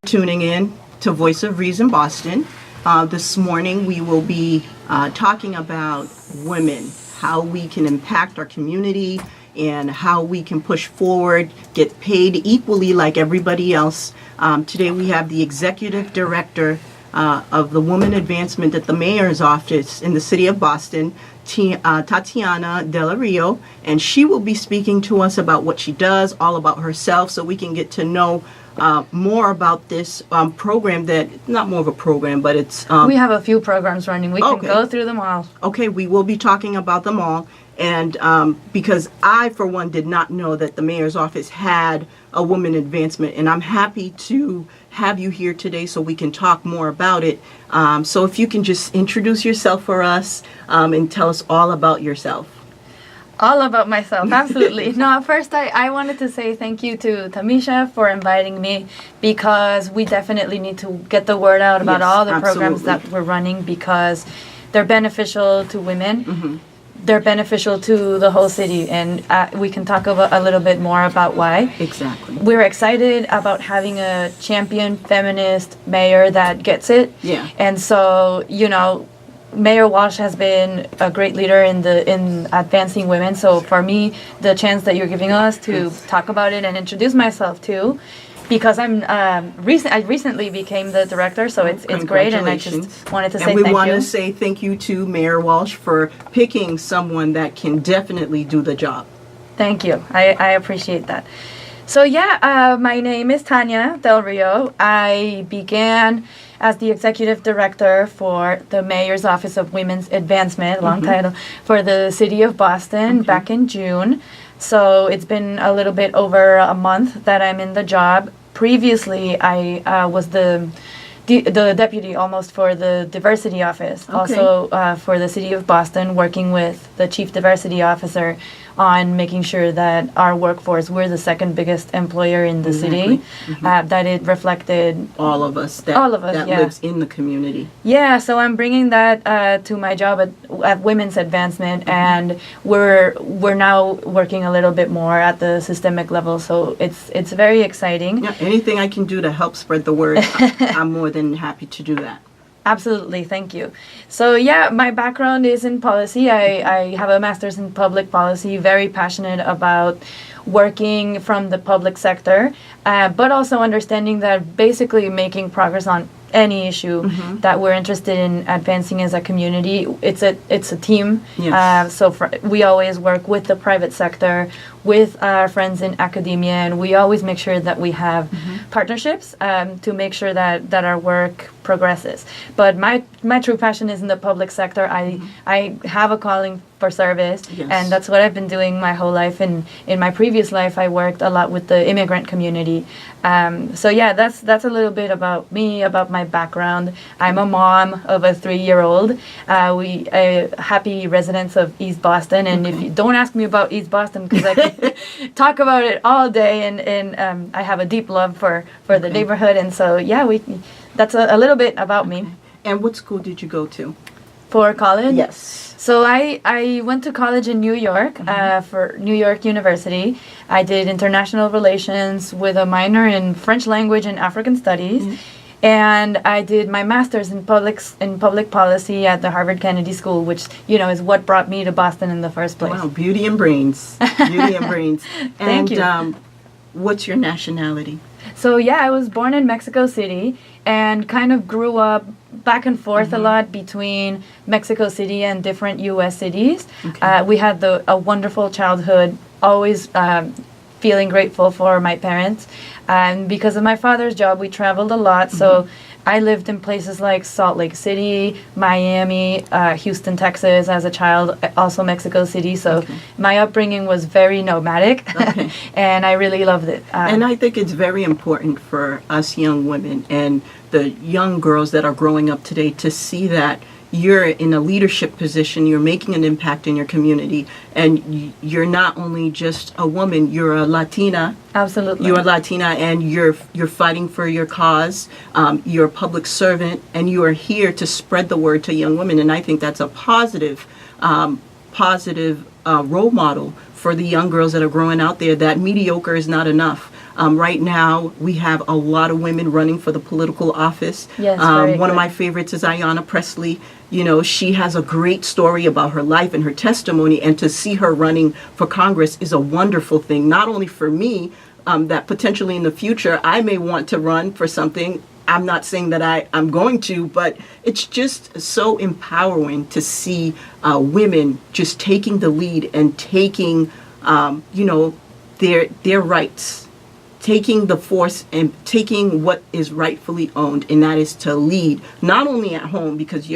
tuning in to Voice of Reason Boston. This morning we will be talking about women, how we can impact our community and how we can push forward, get paid equally like everybody else. Today we have the Executive Director of the Women Advancement at the Mayor's Office in the City of Boston, Tania Del Rio, and she will be speaking to us about what she does, all about herself, so we can get to know more about this program that, not more of a program, but it's... we have a few programs running. We can go through them all. Okay, we will be talking about them all. And because I, for one, did not know that the Mayor's Office had a woman advancement, and I'm happy to have you here today so we can talk more about it. So if you can just introduce yourself for us and tell us all about yourself. All about myself, absolutely. No, first I wanted to say thank you to Tamisha for inviting me, because we definitely need to get the word out about all the programs that we're running, because they're beneficial to women. Mm-hmm. They're beneficial to the whole city, and we can talk about a little bit more about why. Exactly. We're excited about having a champion feminist mayor that gets it. Yeah. And so, Mayor Walsh has been a great leader in advancing women. So for me, the chance that you're giving us to talk about it and introduce myself too, because I recently became the director, so it's great, and I just wanted to say thank you. And we want to say thank you to Mayor Walsh for picking someone that can definitely do the job. Thank you. I appreciate that. So my name is Tania Del Rio. I began as the executive director for the Mayor's Office of Women's Advancement, long title, for the City of Boston back in June. So it's been a little bit over a month that I'm in the job. Previously, I was the deputy almost for the diversity office, also for the City of Boston, working with the chief diversity officer on making sure that our workforce, we're the second biggest employer in the city, that it reflected all of us that lives in the community. Yeah, so I'm bringing that to my job at Women's Advancement, and we're now working a little bit more at the systemic level, so it's very exciting. Yeah, anything I can do to help spread the word, I'm more than happy to do that. Absolutely, thank you. So my background is in policy. I have a master's in public policy, very passionate about working from the public sector, but also understanding that basically making progress on any issue that we're interested in advancing as a community, it's a team. Yes. So we always work with the private sector, with our friends in academia, and we always make sure that we have partnerships to make sure that our work progresses. But my true passion is in the public sector. I have a calling for service, and that's what I've been doing my whole life. And in my previous life, I worked a lot with the immigrant community. That's a little bit about me, about my background. I'm a mom of a 3-year-old. We happy residents of East Boston, and if you don't ask me about East Boston, because I can talk about it all day, and I have a deep love for the neighborhood, and so that's a little bit about me. And what school did you go to? For college? Yes. So I went to college in New York, for New York University. I did international relations with a minor in French language and African studies. And I did my master's in public policy at the Harvard Kennedy School, which, is what brought me to Boston in the first place. Wow, beauty and brains. Beauty and brains. Thank you. What's your nationality? So I was born in Mexico City and kind of grew up back and forth a lot between Mexico City and different U.S. cities. We had a wonderful childhood, always feeling grateful for my parents. And because of my father's job, we traveled a lot. So I lived in places like Salt Lake City, Miami, Houston, Texas as a child, also Mexico City. So my upbringing was very nomadic, and I really loved it. And I think it's very important for us young women and the young girls that are growing up today to see that you're in a leadership position, you're making an impact in your community, and you're not only just a woman, you're a Latina. Absolutely. You're a Latina, and you're fighting for your cause. You're a public servant, and you are here to spread the word to young women. And I think that's a positive role model for the young girls that are growing out there, that mediocre is not enough. Right now, we have a lot of women running for the political office. Yes, very one of good. my favorites is Ayanna Presley. You know, she has a great story about her life and her testimony, and to see her running for Congress is a wonderful thing, not only for me, that potentially in the future I may want to run for something. I'm not saying that I'm going to, but it's just so empowering to see women just taking the lead and taking, their rights, taking the force and taking what is rightfully owned, and that is to lead, not only at home, because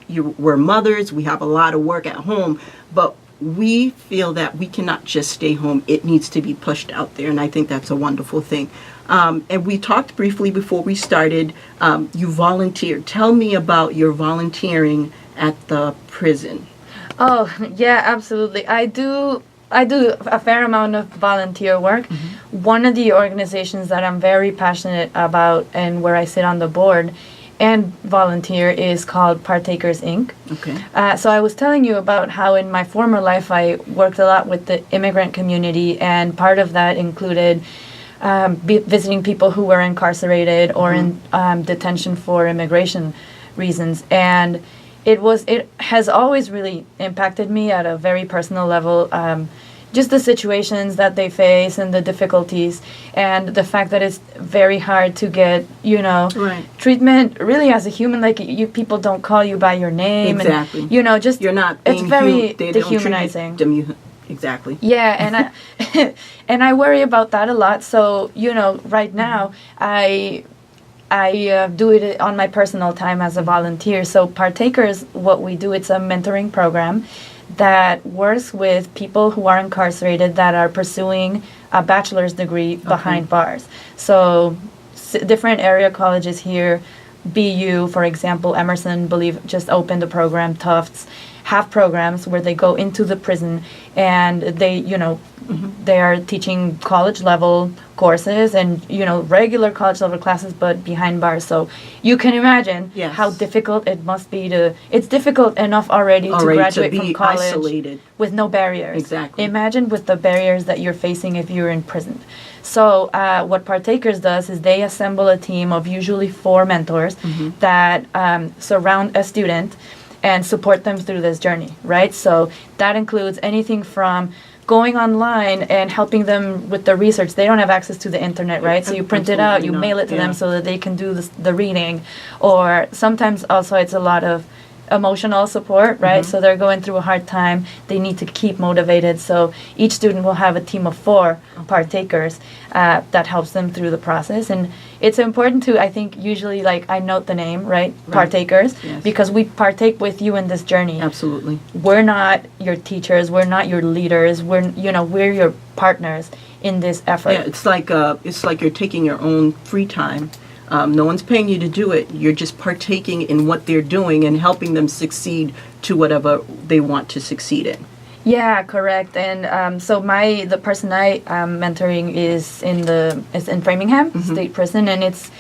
we're mothers, we have a lot of work at home, but we feel that we cannot just stay home. It needs to be pushed out there, and I think that's a wonderful thing. And we talked briefly before we started. You volunteered. Tell me about your volunteering at the prison. Oh, yeah, absolutely. I do a fair amount of volunteer work. One of the organizations that I'm very passionate about and where I sit on the board and volunteer is called Partakers Inc. Okay. So I was telling you about how in my former life I worked a lot with the immigrant community, and part of that included visiting people who were incarcerated or in detention for immigration reasons. And it has always really impacted me at a very personal level. Just the situations that they face and the difficulties, and the fact that it's very hard to get, Right. treatment really as a human. Like, people don't call you by your name. Exactly. And, just You're not. it's very they don't treat dehumanizing. Exactly. Yeah, and and I worry about that a lot. So right now I do it on my personal time as a volunteer. So Partakers, what we do, it's a mentoring program that works with people who are incarcerated that are pursuing a bachelor's degree behind bars. So different area colleges here, BU, for example, Emerson, just opened a program, Tufts, have programs where they go into the prison and they, they are teaching college level courses and, regular college level classes, but behind bars. So you can imagine how difficult it must be it's difficult enough already to graduate from college isolated with no barriers. Exactly. Imagine with the barriers that you're facing if you're in prison. So what Partakers does is they assemble a team of usually 4 mentors that surround a student and support them through this journey, right? So that includes anything from going online and helping them with the research. They don't have access to the internet, right? So you print it out, you mail it to them so that they can do the reading. Or sometimes also it's a lot of emotional support, right? So they're going through a hard time. They need to keep motivated. So each student will have a team of 4 partakers that helps them through the process. And it's important to, I think, usually, I note the name, right? Partakers, because we partake with you in this journey. Absolutely. We're not your teachers. We're not your leaders. We're your partners in this effort. Yeah, it's like you're taking your own free time. No one's paying you to do it. You're just partaking in what they're doing and helping them succeed to whatever they want to succeed in. Yeah, correct. And so the person I'm mentoring is in Framingham State Prison, and it's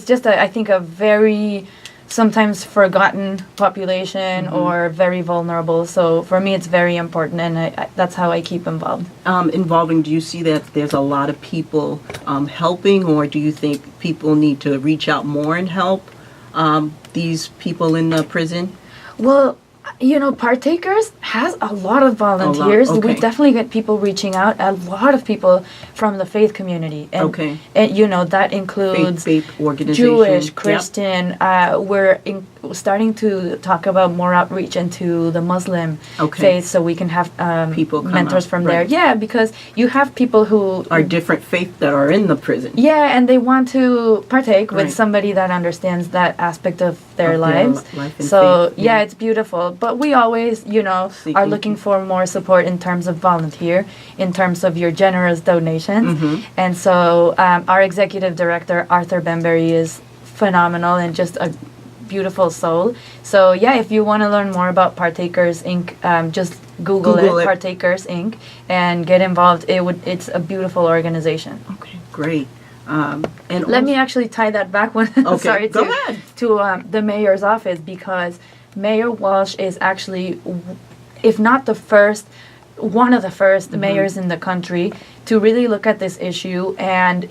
just I think a very sometimes forgotten population or very vulnerable. So for me, it's very important, and that's how I keep involved. Do you see that there's a lot of people helping, or do you think people need to reach out more and help these people in the prison? Well, Partakers has a lot of volunteers. Okay. We definitely get people reaching out, a lot of people from the faith community. And, and that includes faith organizations. Jewish, Christian. We're starting to talk about more outreach into the Muslim faith, so we can have people mentors from there. Yeah, because you have people who are different faith that are in the prison. Yeah, and they want to partake with somebody that understands that aspect of their lives. So faith. Yeah, it's beautiful. But we always, are looking for more support in terms of volunteer, in terms of your generous donations. And so our executive director, Arthur Bembury, is phenomenal and just a beautiful soul. So yeah, if you want to learn more about Partakers Inc., just Google it, Partakers Inc., and get involved. It's a beautiful organization. Okay, great. And let me actually tie that back to the mayor's office, because Mayor Walsh is actually, if not the first one of the first mayors in the country to really look at this issue, and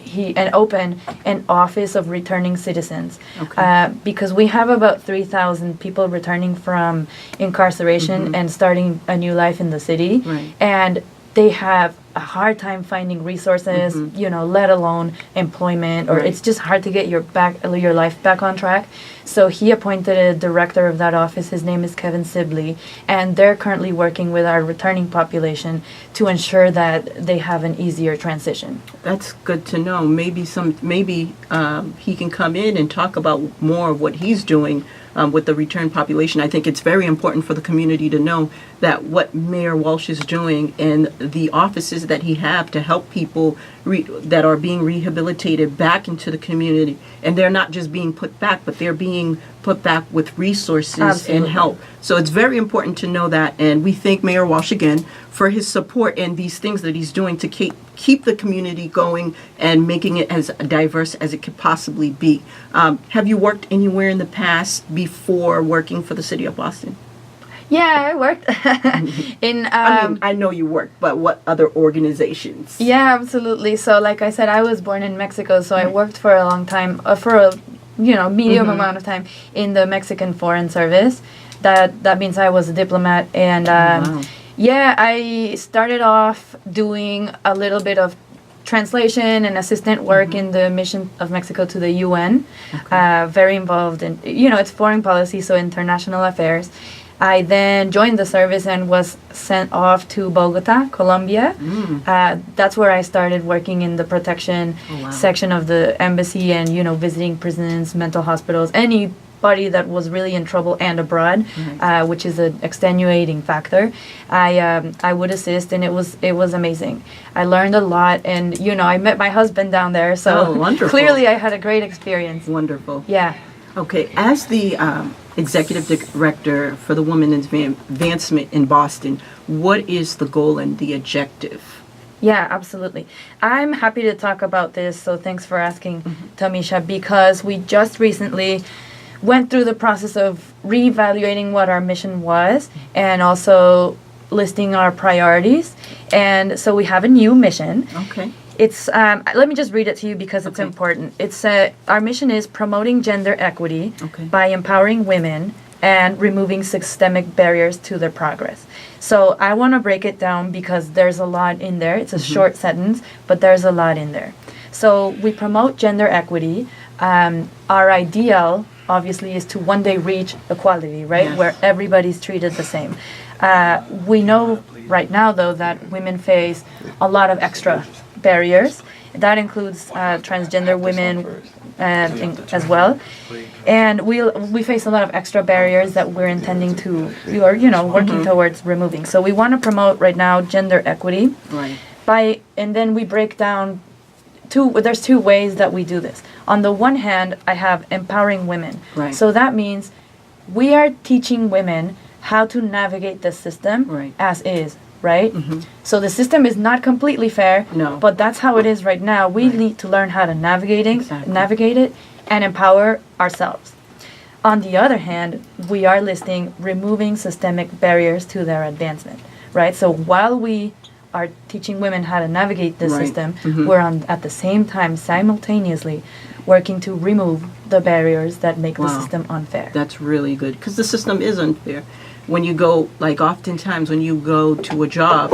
open an office of returning citizens. Okay. Because we have about 3,000 people returning from incarceration and starting a new life in the city. Right. And they have a hard time finding resources, let alone employment, or Right. it's just hard to get your life back on track. So he appointed a director of that office. His name is Kevin Sibley, and they're currently working with our returning population to ensure that they have an easier transition. That's good to know. Maybe he can come in and talk about more of what he's doing with the return population. I think it's very important for the community to know that what Mayor Walsh is doing and the offices that he have to help people that are being rehabilitated back into the community, and they're not just being put back, but they're being put back with resources Absolutely. and help. So it's very important to know that, and we thank Mayor Walsh again for his support and these things that he's doing to keep the community going and making it as diverse as it could possibly be. Have you worked anywhere in the past before working for the city of Boston? Yeah, I worked in. I know you worked, but what other organizations? Yeah, absolutely. So, like I said, I was born in Mexico, so I worked for a long time, for a medium amount of time in the Mexican Foreign Service. That means I was a diplomat, and Wow. yeah, I started off doing a little bit of translation and assistant work in the mission of Mexico to the UN. Very involved in, it's foreign policy, so international affairs. I then joined the service and was sent off to Bogota, Colombia. That's where I started working in the protection section of the embassy, and visiting prisons, mental hospitals, anybody that was really in trouble and abroad, which is an extenuating factor. I would assist, and it was amazing. I learned a lot, and I met my husband down there, so wonderful. Clearly I had a great experience. Wonderful. Yeah. Okay, as the executive director for the Women's Advancement in Boston, what is the goal and the objective? Yeah, absolutely. I'm happy to talk about this, so thanks for asking, Tamisha, because we just recently went through the process of reevaluating what our mission was and also listing our priorities. And so we have a new mission. Okay. It's let me just read it to you because it's important. It's our mission is promoting gender equity by empowering women and removing systemic barriers to their progress. So I want to break it down because there's a lot in there. It's a short sentence, but there's a lot in there. So we promote gender equity. Our ideal, obviously, is to one day reach equality, right? Yes. Where everybody's treated the same. We know right now, though, that women face a lot of extra barriers. That includes transgender women as well. And we face a lot of extra barriers that we're intending to, working towards removing. So we want to promote right now gender equity. Right. And then we break down there's two ways that we do this. On the one hand, I have empowering women. Right. So that means we are teaching women how to navigate the system as is, right? So the system is not completely fair, but that's how it is right now. We need to learn how to navigate it and empower ourselves. On the other hand, we are listing removing systemic barriers to their advancement, right? So while we are teaching women how to navigate the system, we're at the same time simultaneously working to remove the barriers that make the system unfair. That's really good, because the system is unfair. When you go, oftentimes when you go to a job,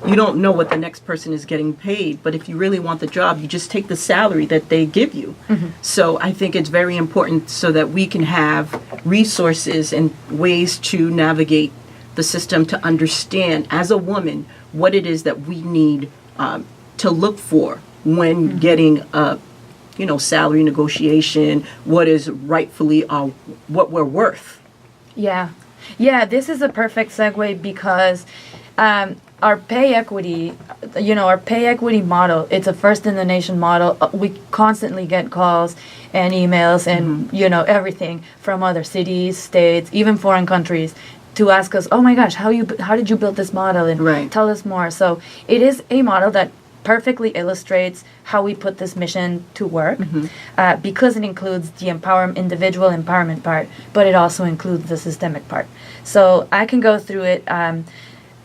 you don't know what the next person is getting paid, but if you really want the job, you just take the salary that they give you. So I think it's very important so that we can have resources and ways to navigate the system, to understand as a woman what it is that we need to look for when getting a salary negotiation, what is rightfully what we're worth. Yeah, this is a perfect segue because our pay equity, our pay equity model, it's a first in the nation model. We constantly get calls and emails and, everything from other cities, states, even foreign countries to ask us, oh my gosh, how did you build this model? And tell us more. So it is a model that perfectly illustrates how we put this mission to work because it includes the individual empowerment part, but it also includes the systemic part. So I can go through it.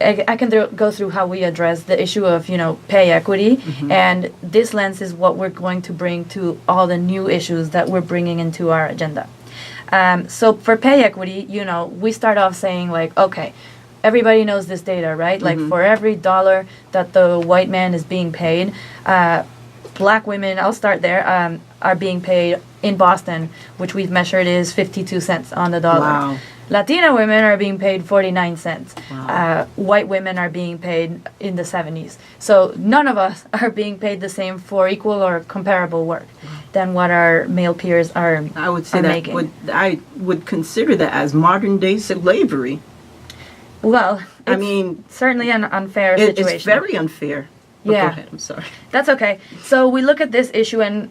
I can go through how we address the issue of, pay equity. And this lens is what we're going to bring to all the new issues that we're bringing into our agenda. So for pay equity, we start off saying like, okay, everybody knows this data, right? Like for every dollar that the white man is being paid, black women, I'll start there, are being paid in Boston, which we've measured is 52 cents on the dollar. Wow. Latina women are being paid 49 cents. Wow. White women are being paid in the 70s. So none of us are being paid the same for equal or comparable work than what our male peers are I would say making. I would consider that as modern day slavery. Well, I mean, certainly an unfair situation. It's very unfair. But Yeah. Go ahead. I'm sorry. That's okay. So we look at this issue, and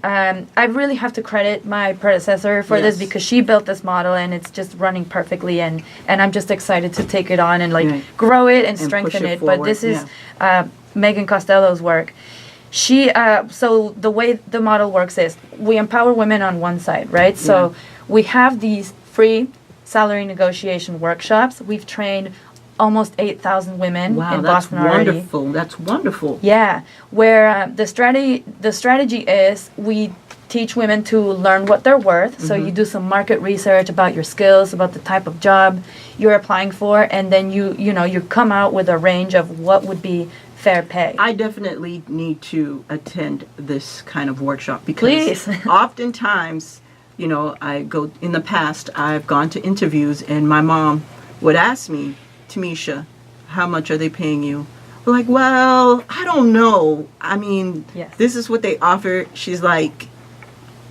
I really have to credit my predecessor for this Yes. because she built this model, and it's just running perfectly. And I'm just excited to take it on and Right. grow it and And strengthen push it it. But forward, this is Megan Costello's work. She so the way the model works is we empower women on one side, right? So we have these free salary negotiation workshops. We've trained almost 8,000 women Wow, in that's Boston already. wonderful. That's wonderful. Yeah, where the strategy is we teach women to learn what they're worth. So you do some market research about your skills, about the type of job you're applying for, and then you come out with a range of what would be fair pay. I definitely need to attend this kind of workshop because Please. oftentimes, in the past, I've gone to interviews and my mom would ask me, Tamisha, how much are they paying you? We're like, well, I don't know. I mean, Yes. this is what they offer. She's like,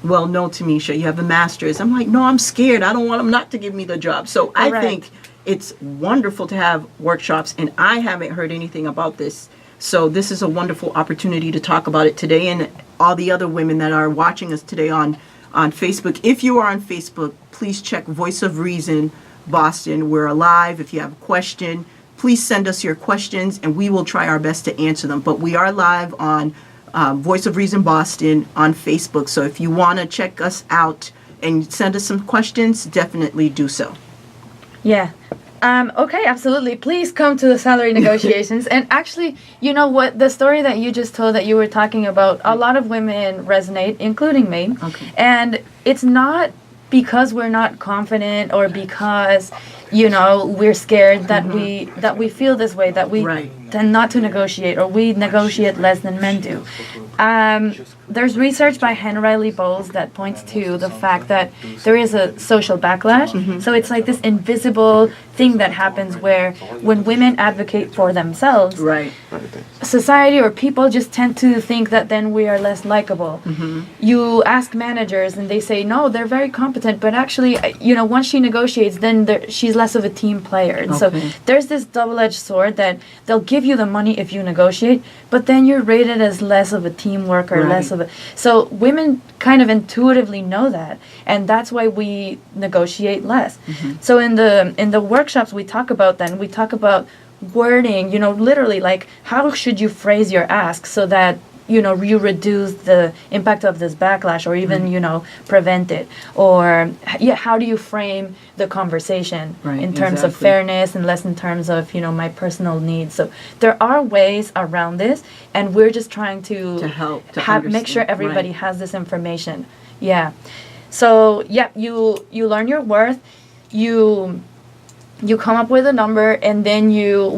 well, no, Tamisha, you have a master's. I'm like, no, I'm scared. I don't want them not to give me the job. So I Correct. think it's wonderful to have workshops, and I haven't heard anything about this. So this is a wonderful opportunity to talk about it today, and all the other women that are watching us today on Facebook. If you are on Facebook, please check Voice of Reason Boston. We're alive. If you have a question, please send us your questions, and we will try our best to answer them. But we are live on Voice of Reason Boston on Facebook. So if you want to check us out and send us some questions, definitely do so. Yeah. Okay, absolutely. Please come to the salary negotiations. And actually, you know what? The story that you just told that you were talking about, a lot of women resonate, including me. Okay. And it's not because we're not confident or because, we're scared that we feel this way, that we Right. tend not to negotiate or we negotiate less than men do. There's research by Hen Riley Bowles that points to the fact that there is a social backlash. So it's like this invisible thing that happens where when women advocate for themselves, Right. society or people just tend to think that then we are less likable. You ask managers and they say, no, they're very competent, but actually, once she negotiates, then she's less of a team player. And so Okay. there's this double-edged sword that they'll give you the money if you negotiate, but then you're rated as less of a team worker, less Right. of a... So women kind of intuitively know that, and that's why we negotiate less. So in the workshops we talk about wording, literally like how should you phrase your ask so that you reduce the impact of this backlash or even prevent it, or how do you frame the conversation Right, in terms of exactly. fairness and less in terms of my personal needs. So there are ways around this, and we're just trying to help to make sure understand, everybody right. has this information. So you learn your worth, you come up with a number, and then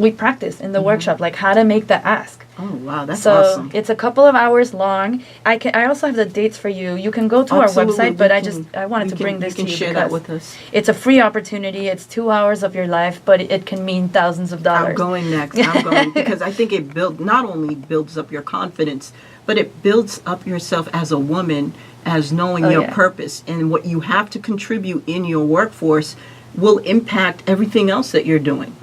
we practice in the workshop, like how to make the ask. Oh, wow. That's So awesome. it's a couple of hours long. I also have the dates for you. You can go to our Absolutely, website, but we I wanted to can- bring this you to can you share because that with us. it's a free opportunity. It's 2 hours of your life, but it can mean thousands of dollars. I'm going next. I'm going because I think it not only builds up your confidence, but it builds up yourself as a woman, as knowing Oh, your yeah. purpose and what you have to contribute in your workforce will impact everything else that you're doing.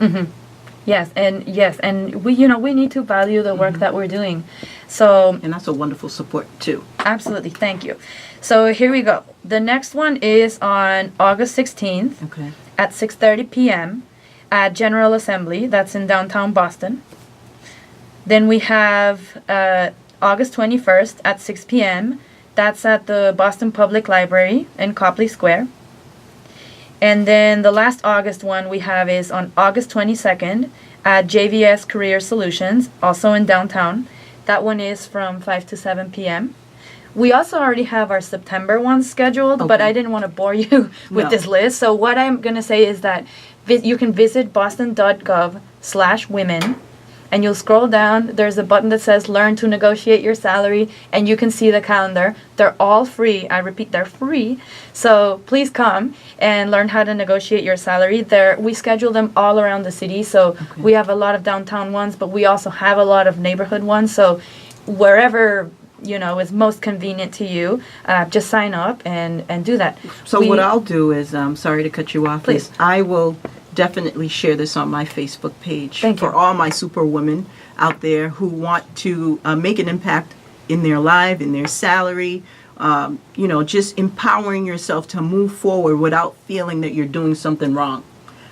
Yes, and we need to value the work that we're doing. So And that's a wonderful support too. absolutely, thank you. So here we go. The next one is on August 16th Okay. at 6:30 p.m. at General Assembly. That's in downtown Boston. Then we have August 21st at 6 p.m. That's at the Boston Public Library in Copley Square. And then the last August one we have is on August 22nd at JVS Career Solutions, also in downtown. That one is from 5 to 7 p.m. We also already have our September one scheduled, but I didn't want to bore you with this list. So what I'm going to say is that you can visit boston.gov/women, and you'll scroll down. There's a button that says Learn to Negotiate Your Salary, and you can see the calendar. They're all free. I repeat, they're free. So please come and learn how to negotiate your salary. We schedule them all around the city. So we have a lot of downtown ones, but we also have a lot of neighborhood ones. So wherever is most convenient to you, just sign up and do that. So what I'll do is, sorry to cut you off, please. I will definitely share this on my Facebook page for all my superwomen out there who want to make an impact in their life, in their salary, just empowering yourself to move forward without feeling that you're doing something wrong.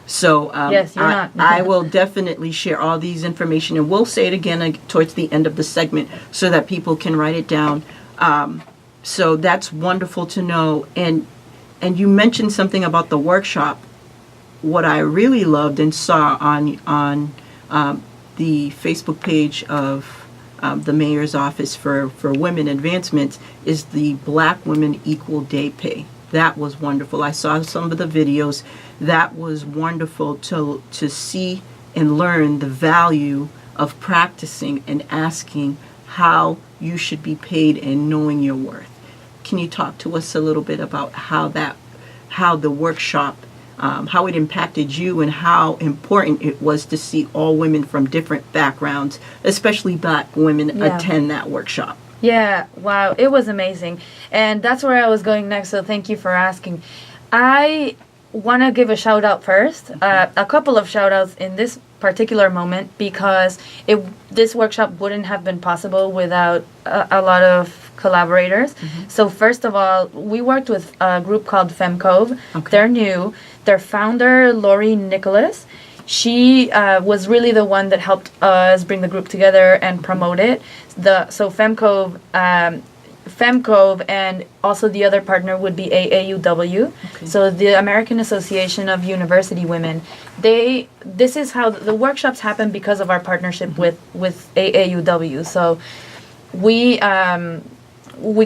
So yes, you're not. I will definitely share all these information, and we'll say it again towards the end of the segment so that people can write it down. So that's wonderful to know. And you mentioned something about the workshop. What I really loved and saw on the Facebook page of the mayor's office for women advancements is the Black Women Equal Day Pay. That was wonderful. I saw some of the videos. That was wonderful to see and learn the value of practicing and asking how you should be paid and knowing your worth. Can you talk to us a little bit about how the workshop, how it impacted you and how important it was to see all women from different backgrounds, especially Black women, attend that workshop? Yeah, wow, it was amazing. And that's where I was going next, so thank you for asking. I want to give a shout out first, a couple of shout outs in this particular moment, because this workshop wouldn't have been possible without a lot of collaborators. So first of all, we worked with a group called FemCove. They're new. Their founder, Lori Nicholas, she was really the one that helped us bring the group together and promote it. So FemCove, and also the other partner would be AAUW. So the American Association of University Women. This is how the workshops happen because of our partnership with AAUW. So we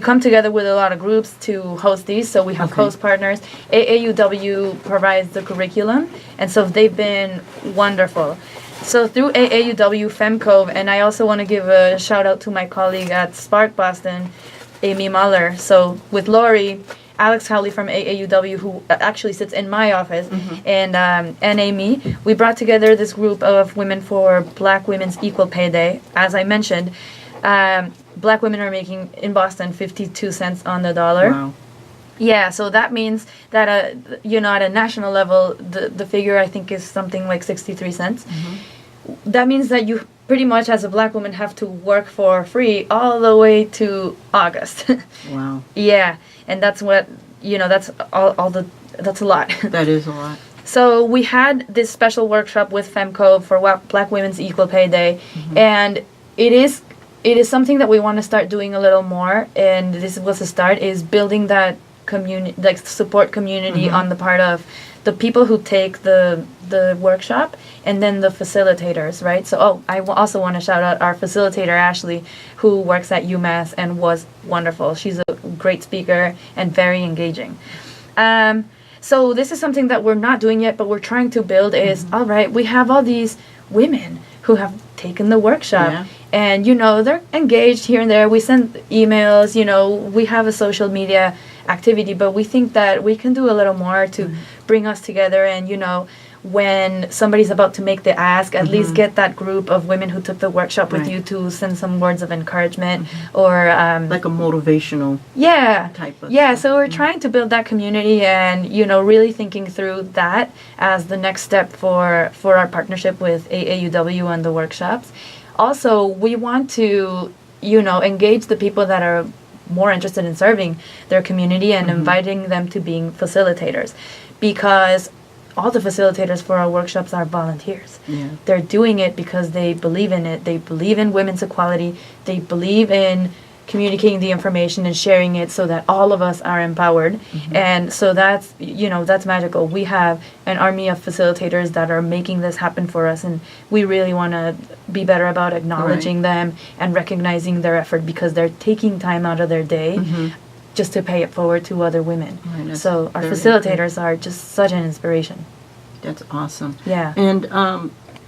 come together with a lot of groups to host these. So we have host partners. AAUW provides the curriculum, and so they've been wonderful. So through AAUW, FemCove, and I also want to give a shout out to my colleague at Spark Boston, Amy Muller. So with Lori, Alex Howley from AAUW, who actually sits in my office, and Amy, we brought together this group of women for Black Women's Equal Pay Day. As I mentioned, Black women are making in Boston 52 cents on the dollar. Wow. Yeah, so that means that at a national level, the figure I think is something like 63 cents. That means that you pretty much as a Black woman have to work for free all the way to August. Wow. Yeah, and that's what that's that's a lot. That is a lot. So we had this special workshop with FemCove for Black Women's Equal Pay Day, and it is something that we want to start doing a little more, and this was a start, is building that community, like support community on the part of the people who take the workshop, and then the facilitators, right? So I also want to shout out our facilitator Ashley, who works at UMass and was wonderful. She's a great speaker and very engaging. So this is something that we're not doing yet, but we're trying to build is, all right, we have all these women who have taken the workshop, and they're engaged here and there. We send emails, we have a social media activity, but we think that we can do a little more to bring us together, and when somebody's about to make the ask, at least get that group of women who took the workshop with you to send some words of encouragement, or like a motivational type of so we're trying to build that community, and really thinking through that as the next step for our partnership with AAUW and the workshops. Also, we want to engage the people that are more interested in serving their community and inviting them to being facilitators, because all the facilitators for our workshops are volunteers. They're doing it because they believe in it. They believe in women's equality. They believe in communicating the information and sharing it so that all of us are empowered. And so that's, that's magical. We have an army of facilitators that are making this happen for us, and we really want to be better about acknowledging them and recognizing their effort, because they're taking time out of their day just to pay it forward to other women. Right, so our facilitators are just such an inspiration. That's awesome. Yeah. And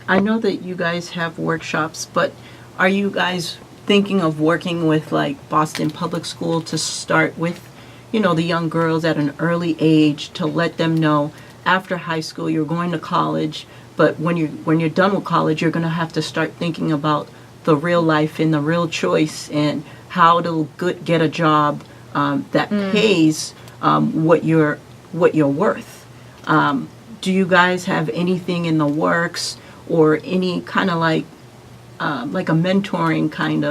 I know that you guys have workshops, but are you guys thinking of working with like Boston Public School to start with, the young girls at an early age, to let them know after high school you're going to college, but when you're done with college, you're going to have to start thinking about the real life and the real choice and how to get a job that pays what you're worth. Do you guys have anything in the works, or any kind of like a mentoring kind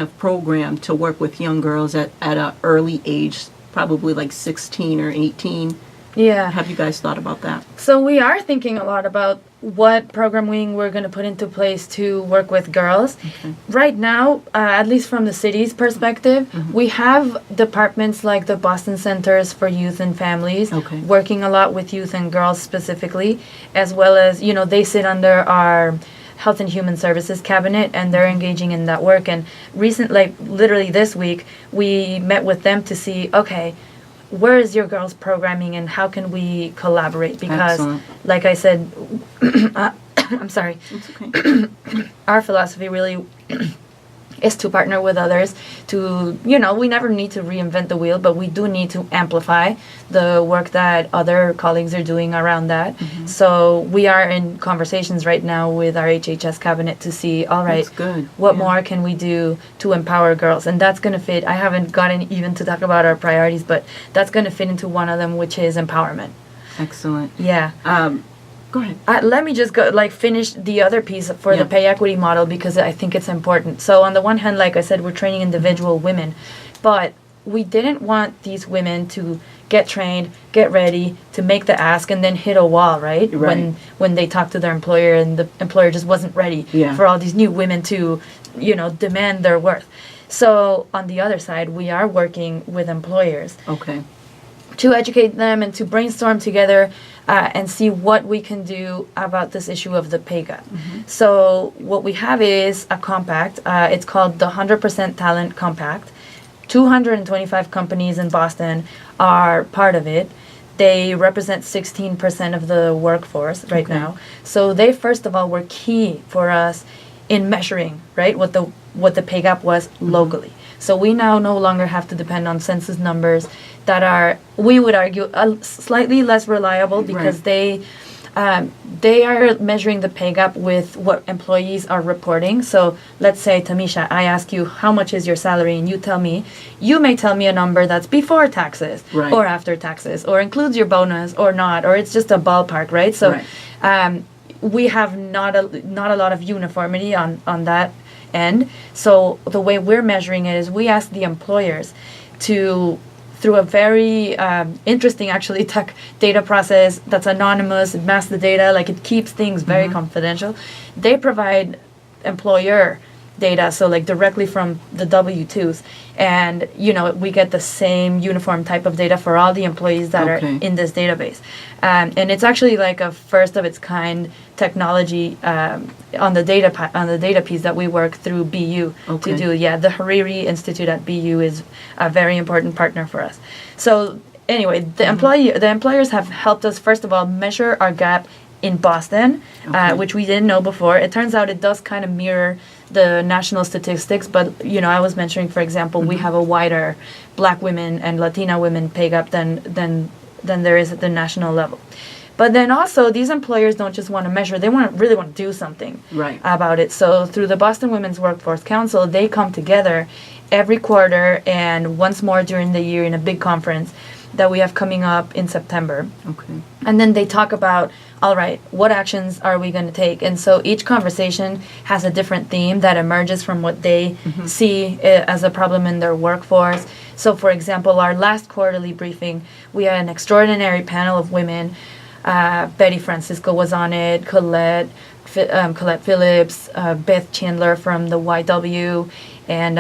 of program to work with young girls at an early age, probably like 16 or 18? Yeah. Have you guys thought about that? So we are thinking a lot about what programming we're going to put into place to work with girls. Okay. Right now, at least from the city's perspective, we have departments like the Boston Centers for Youth and Families, working a lot with youth and girls specifically, as well as, they sit under our Health and Human Services cabinet, and they're engaging in that work. And literally this week, we met with them to see, okay, where is your girls' programming and how can we collaborate? Because, Excellent. like I said, I'm sorry. It's okay. Our philosophy really is to partner with others to, we never need to reinvent the wheel, but we do need to amplify the work that other colleagues are doing around that. So we are in conversations right now with our HHS cabinet to see, all right, what more can we do to empower girls? And that's going to fit, I haven't gotten even to talk about our priorities, but that's going to fit into one of them, which is empowerment. Excellent. Yeah. Go ahead. Let me just finish the other piece for the pay equity model, because I think it's important. So on the one hand, like I said, we're training individual women, but we didn't want these women to get trained, get ready to make the ask, and then hit a wall, right? When they talk to their employer and the employer just wasn't ready for all these new women to, demand their worth. So on the other side, we are working with employers. Okay. To educate them and to brainstorm together and see what we can do about this issue of the pay gap. So what we have is a compact. It's called the 100% Talent Compact. 225 companies in Boston are part of it. They represent 16% of the workforce right now. So they, first of all, were key for us in measuring, right, what the pay gap was locally. So we now no longer have to depend on census numbers that are, we would argue, slightly less reliable, because they are measuring the pay gap with what employees are reporting. So let's say, Tamisha, I ask you, how much is your salary? And you may tell me a number that's before taxes or after taxes, or includes your bonus or not, or it's just a ballpark, right? So we have not a lot of uniformity on that end. So the way we're measuring it is we ask the employers to, through a very interesting, actually, tech data process that's anonymous, it masks the data, it keeps things very confidential. They provide employer data, so directly from the W-2s, and we get the same uniform type of data for all the employees that are in this database, and it's actually a first of its kind technology on the data piece that we work through BU to do. The Hariri Institute at BU is a very important partner for us. So anyway, the employers have helped us, first of all, measure our gap in Boston, which we didn't know before. It turns out it does kind of mirror the national statistics, but I was mentioning, for example, we have a wider Black women and Latina women pay gap than there is at the national level. But then also, these employers don't just want to measure; they really want to do something about it. So through the Boston Women's Workforce Council, they come together every quarter and once more during the year in a big conference that we have coming up in September. And then they talk about, all right, what actions are we going to take? And so each conversation has a different theme that emerges from what they see as a problem in their workforce. So, for example, our last quarterly briefing, we had an extraordinary panel of women Betty Francisco was on it, Colette Phillips, Beth Chandler from the YW, and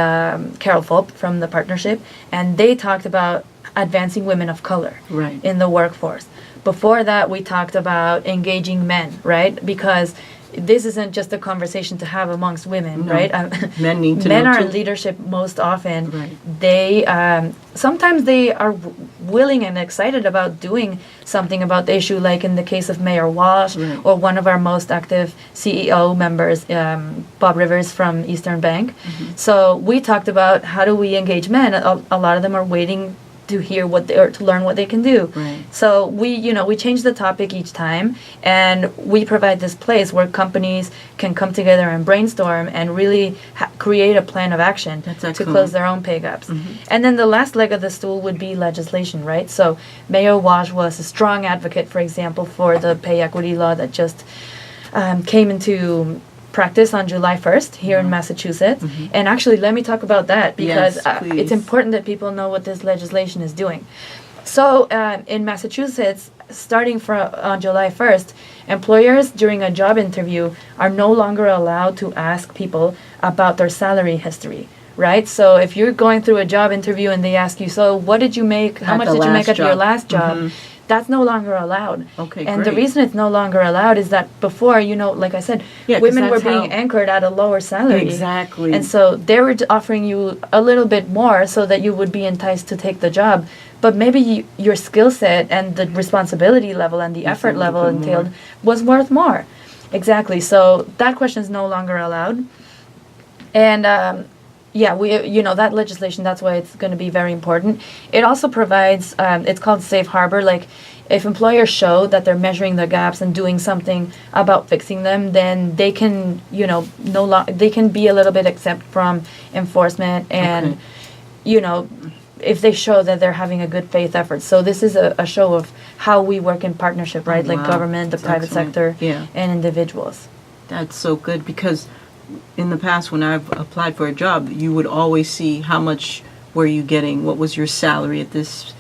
Carol Fulp from the partnership. And they talked about advancing women of color Right. in the workforce. Before that, we talked about engaging men, right? Because this isn't just a conversation to have amongst women, No. right? Men need to Men know are too. in leadership most often. Right. They sometimes they are willing and excited about doing something about the issue, like in the case of Mayor Walsh, Right. or one of our most active CEO members, Bob Rivers from Eastern Bank. So we talked about how do we engage men. A lot of them are waiting to hear what they, or to learn what they can do. Right. So we change the topic each time, and we provide this place where companies can come together and brainstorm and really create a plan of action That's to excellent. close their own pay gaps. And then the last leg of the stool would be legislation, right? So Mayor Walsh was a strong advocate, for example, for the pay equity law that just came into practice on July 1st here in Massachusetts. And actually, let me talk about that, because Yes, please. it's important that people know what this legislation is doing. So in Massachusetts, starting on July 1st, employers during a job interview are no longer allowed to ask people about their salary history. Right? So if you're going through a job interview and they ask you, so what did you make, how At much the did you make last at your job. last job? That's no longer allowed. Okay, and the great. reason it's no longer allowed is that before, like I said, Yeah, 'cause women were that's being how- anchored at a lower salary. Exactly. And so they were offering you a little bit more so that you would be enticed to take the job. But maybe your skill set and the responsibility level and the effort a level little bit more. entailed was worth more. Exactly. So that question is no longer allowed. And that legislation, that's why it's going to be very important. It also provides, it's called safe harbor, like if employers show that they're measuring the gaps and doing something about fixing them, then they can, they can be a little bit exempt from enforcement, and, Okay. if they show that they're having a good faith effort. So this is a show of how we work in partnership, right? Like wow. government, the That's private excellent. sector, Yeah. and individuals. That's so good, because in the past when I've applied for a job, you would always see how much were you getting, what was your salary at this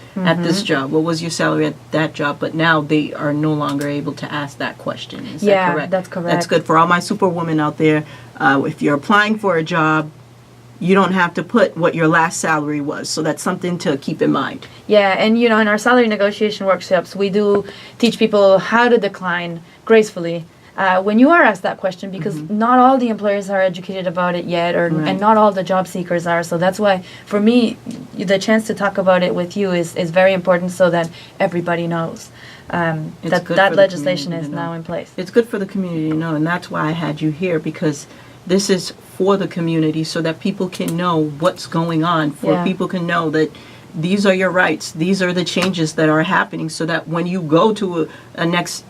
job, what was your salary at that job, but now they are no longer able to ask that question. Is Yeah, that correct? that's correct. That's good for all my superwomen out there. If you're applying for a job, you don't have to put what your last salary was, so that's something to keep in mind. Yeah, and in our salary negotiation workshops, we do teach people how to decline gracefully when you are asked that question, because not all the employers are educated about it yet, Right. and not all the job seekers are. So that's why, for me, the chance to talk about it with you is very important, so that everybody knows It's that good that for the legislation community is to know. now in place. It's good for the community to know, and that's why I had you here, because this is for the community, so that people can know what's going on, Yeah. people can know that these are your rights, these are the changes that are happening, so that when you go to a next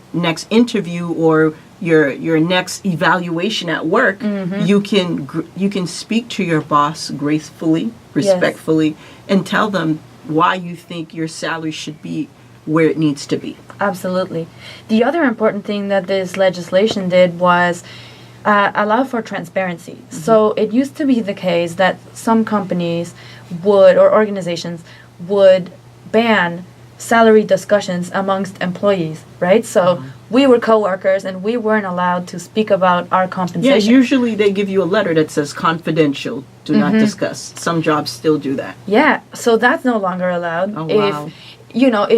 interview or your next evaluation at work, you can speak to your boss gracefully, respectfully, and tell them why you think your salary should be where it needs to be. Absolutely. The other important thing that this legislation did was allow for transparency. So it used to be the case that some companies would, or organizations would, ban salary discussions amongst employees, right? So we were coworkers and we weren't allowed to speak about our Yeah, compensation. usually they give you a letter that says confidential, do not discuss. Some jobs still do that. Yeah, so that's no longer allowed. Oh, wow.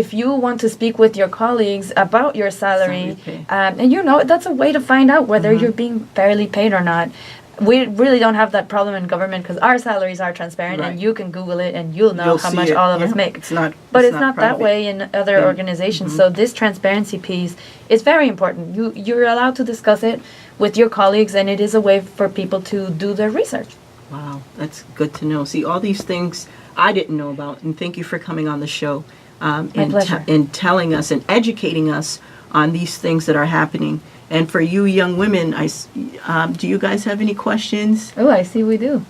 If you want to speak with your colleagues about your salary, Salary pay. and that's a way to find out whether you're being fairly paid or not. We really don't have that problem in government, because our salaries are transparent, Right. and you can Google it and you'll know You'll how see much it, all of us yeah. make. It's not That private. way in other Yeah. organizations. So this transparency piece is very important. You're allowed to discuss it with your colleagues, and it is a way for people to do their research. Wow, that's good to know. See, all these things I didn't know about, and thank you for coming on the show and pleasure. and telling us and educating us on these things that are happening. And for you young women, do you guys have any questions? Oh, I see we do.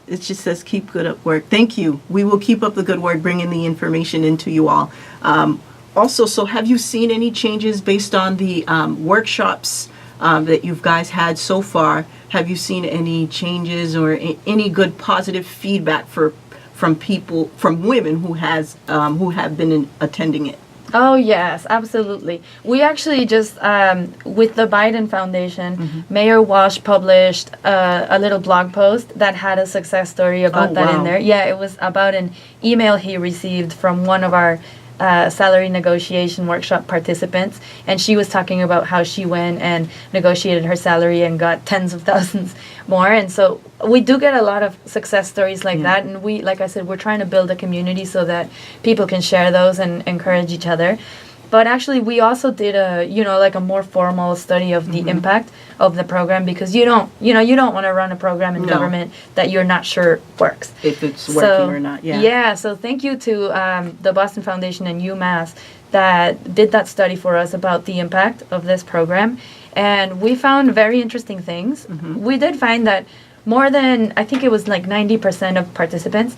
It just says keep good at work. Thank you. We will keep up the good work, bringing the information into you all. Also, so have you seen any changes based on the workshops that you guys had so far? Have you seen any changes or any good positive feedback from people, from women who have been attending it? Oh, yes, absolutely. We actually just, with the Biden Foundation, Mayor Walsh published a little blog post that had a success story about that in wow. there. Yeah, it was about an email he received from one of our salary negotiation workshop participants, and she was talking about how she went and negotiated her salary and got tens of thousands more. And so we do get a lot of success stories like that, and we, like I said, we're trying to build a community so that people can share those and encourage each other. But actually, we also did a more formal study of the impact of the program, because you don't want to run a program in No. government that you're not sure works. If it's working or not, yeah. Yeah, so thank you to the Boston Foundation and UMass that did that study for us about the impact of this program. And we found very interesting things. We did find that more than, I think it was like 90% of participants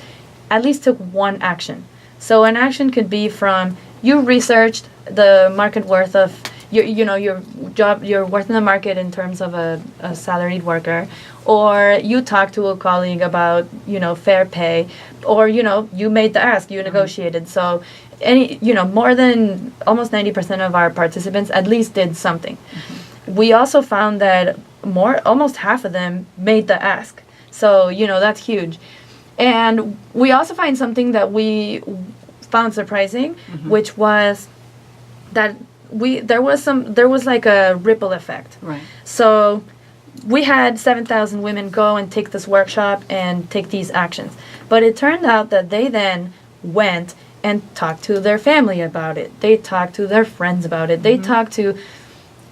at least took one action. So an action could be from, you researched the market worth of your job, your worth in the market in terms of a salaried worker, or you talked to a colleague about fair pay, or you made the ask, you negotiated. So more than almost 90% of our participants at least did something. We also found that almost half of them made the ask. So that's huge. And we also find something that we found surprising, which was that there was like a ripple effect. Right. So we had 7,000 women go and take this workshop and take these actions. But it turned out that they then went and talked to their family about it. They talked to their friends about it. They talked to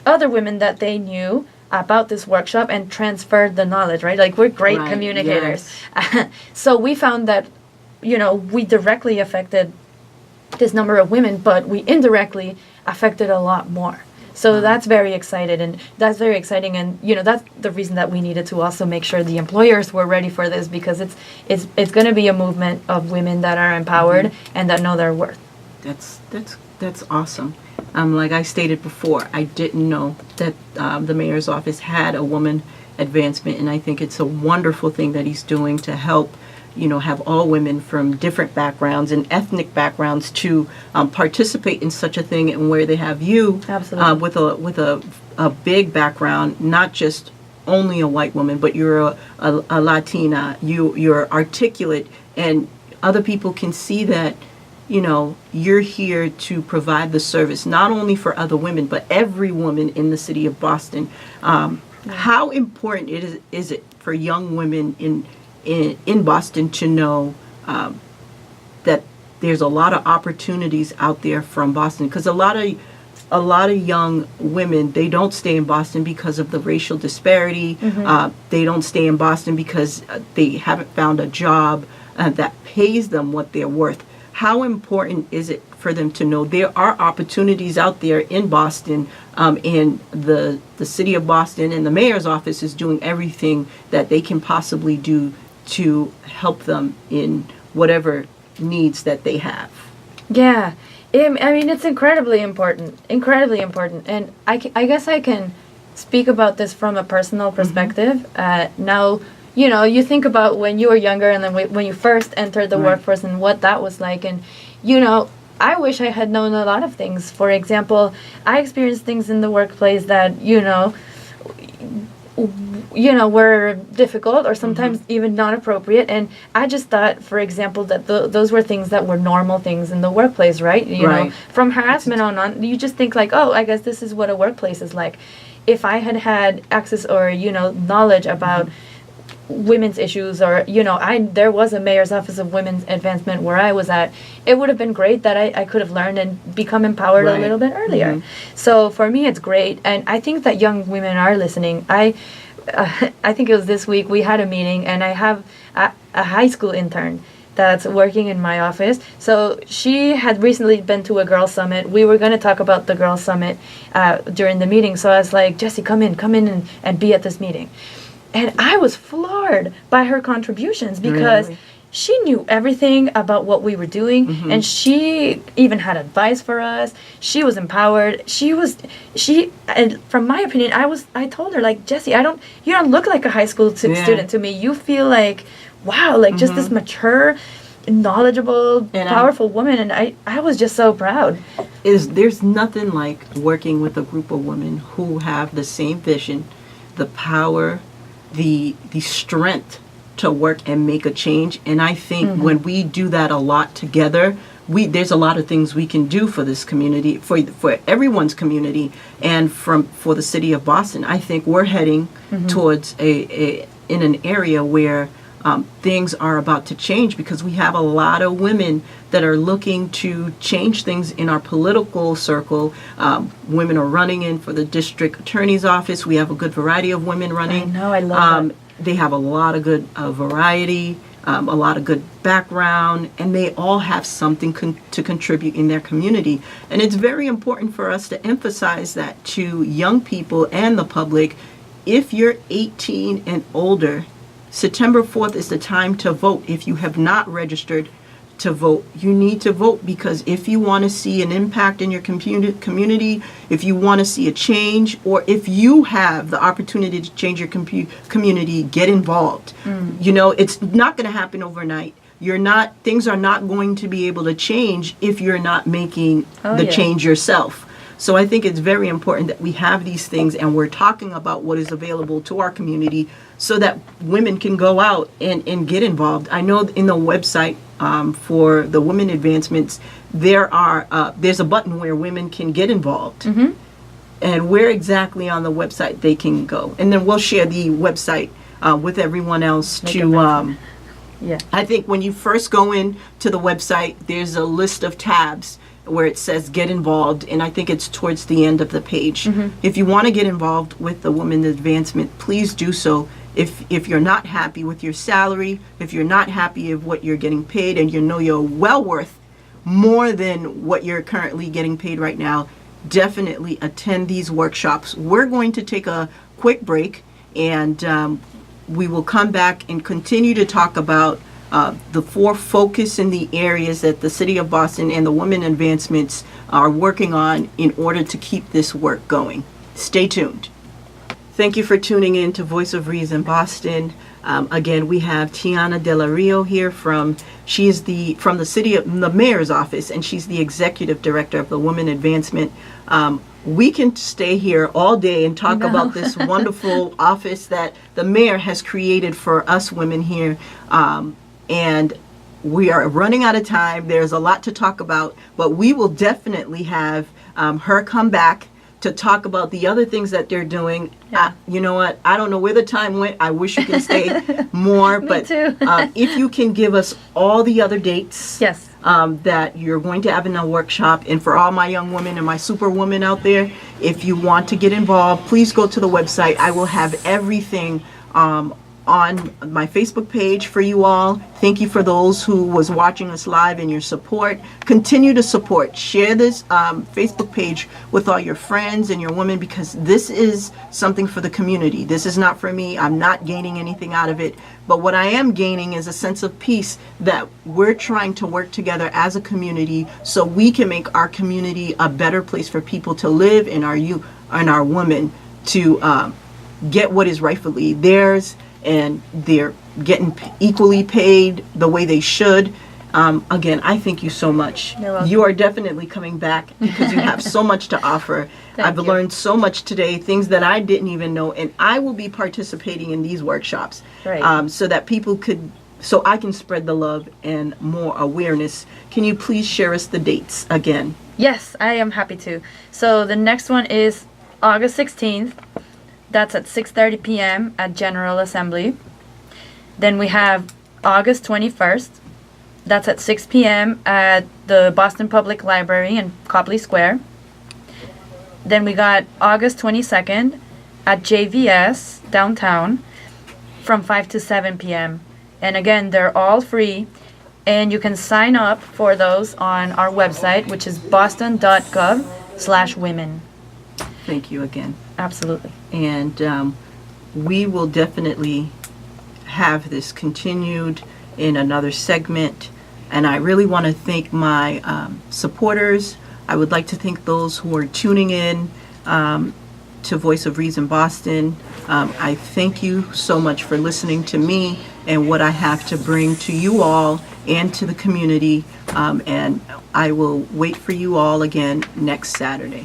other women that they knew about this workshop and transferred the knowledge, right? Like, we're great communicators. Yes. So we found that, we directly affected this number of women, but we indirectly affected a lot more. So that's very exciting, and that's the reason that we needed to also make sure the employers were ready for this, because it's going to be a movement of women that are empowered and that know their worth. That's awesome. Like I stated before, I didn't know that the mayor's office had a woman advancement, and I think it's a wonderful thing that he's doing to help have all women from different backgrounds and ethnic backgrounds to participate in such a thing, and where they have you with a big background, not just only a white woman, but you're a Latina, you're articulate, and other people can see that you're here to provide the service, not only for other women, but every woman in the city of Boston. How important is it for young women in Boston to know that there's a lot of opportunities out there from Boston? Because a lot of young women, they don't stay in Boston because of the racial disparity. They don't stay in Boston because they haven't found a job that pays them what they're worth. How important is it for them to know there are opportunities out there in Boston, and the city of Boston and the mayor's office is doing everything that they can possibly do to help them in whatever needs that they have? Yeah. I mean, it's incredibly important. And I guess I can speak about this from a personal perspective. Now, you think about when you were younger, and then when you first entered the workforce and what that was like. And, I wish I had known a lot of things. For example, I experienced things in the workplace that, were difficult or sometimes even not appropriate. And I just thought, for example, that those were things that were normal things in the workplace, right? You know, from harassment on, you just think like, oh, I guess this is what a workplace is like. If I had access or, knowledge about women's issues, or there was a mayor's office of women's advancement where I was at, it would have been great that I could have learned and become empowered a little bit earlier. So for me, it's great, and I think that young women are listening. I think it was this week we had a meeting, and I have a high school intern that's working in my office. So she had recently been to a girls' summit. We were going to talk about the girls' summit during the meeting. So I was like, Jessie, come in and be at this meeting. And I was floored by her contributions, because she knew everything about what we were doing, and she even had advice for us. She was empowered. And from my opinion, I told her, like, Jessie, you don't look like a high school student to me. You feel like, wow, like just this mature. knowledgeable, And powerful woman, and I was just so proud. There's nothing like working with a group of women who have the same vision, the power, the strength to work and make a change. And I think when we do that a lot together, there's a lot of things we can do for this community, for everyone's community, and for the city of Boston. I think we're heading towards in an area where things are about to change, because we have a lot of women that are looking to change things in our political circle. Women are running in for the district attorney's office. We have a good variety of women running. I know, I love that. They have a lot of good variety, a lot of good background, and they all have something to contribute in their community. And it's very important for us to emphasize that to young people and the public. If you're 18 and older, September 4th is the time to vote. If you have not registered to vote, you need to vote, because if you want to see an impact in your community, if you want to see a change, or if you have the opportunity to change your community, get involved. You know, it's not going to happen overnight. Things are not going to be able to change if you're not making the change yourself. So I think it's very important that we have these things and we're talking about what is available to our community so that women can go out and get involved. I know in the website for the women advancements, there's a button where women can get involved. And where exactly on the website they can go. And then we'll share the website with everyone else I think when you first go in to the website, there's a list of tabs where it says get involved, and I think it's towards the end of the page. If you want to get involved with the women advancement, please do so. If you're not happy with your salary, if you're not happy with what you're getting paid, and you know you're well worth more than what you're currently getting paid right now, definitely attend these workshops. We're going to take a quick break, and we will come back and continue to talk about the focus in the areas that the City of Boston and the Women Advancements are working on in order to keep this work going. Stay tuned. Thank you for tuning in to Voice of Reason Boston. Again, we have Tania Del Rio here from the mayor's office, and she's the executive director of the Women Advancement. We can stay here all day and talk about this wonderful office that the mayor has created for us women here. And we are running out of time. There's a lot to talk about, but we will definitely have her come back to talk about the other things that they're doing. You know what? I don't know where the time went. I wish you could stay more. But if you can give us all the other dates that you're going to have in the workshop, and for all my young women and my superwomen out there, if you want to get involved, please go to the website. I will have everything on my Facebook page for you all. Thank you for those who was watching us live and your support. Continue to support. Share this Facebook page with all your friends and your women, because this is something for the community. This is not for me. I'm not gaining anything out of it. But what I am gaining is a sense of peace that we're trying to work together as a community so we can make our community a better place for people to live, and our women to get what is rightfully theirs, and they're getting equally paid the way they should. Again, I thank you so much. You are definitely coming back because you have so much to offer. I've learned so much today, things that I didn't even know, and I will be participating in these workshops so that so I can spread the love and more awareness. Can you please share us the dates again? Yes, I am happy to. So the next one is August 16th. That's at 6:30 p.m. at General Assembly. Then we have August 21st. That's at 6 p.m. at the Boston Public Library in Copley Square. Then we got August 22nd at JVS downtown from 5 to 7 p.m. And again, they're all free, and you can sign up for those on our website, which is boston.gov/women. Thank you again. Absolutely. And we will definitely have this continued in another segment. And I really want to thank my supporters. I would like to thank those who are tuning in to Voice of Reason Boston. I thank you so much for listening to me and what I have to bring to you all and to the community. And I will wait for you all again next Saturday.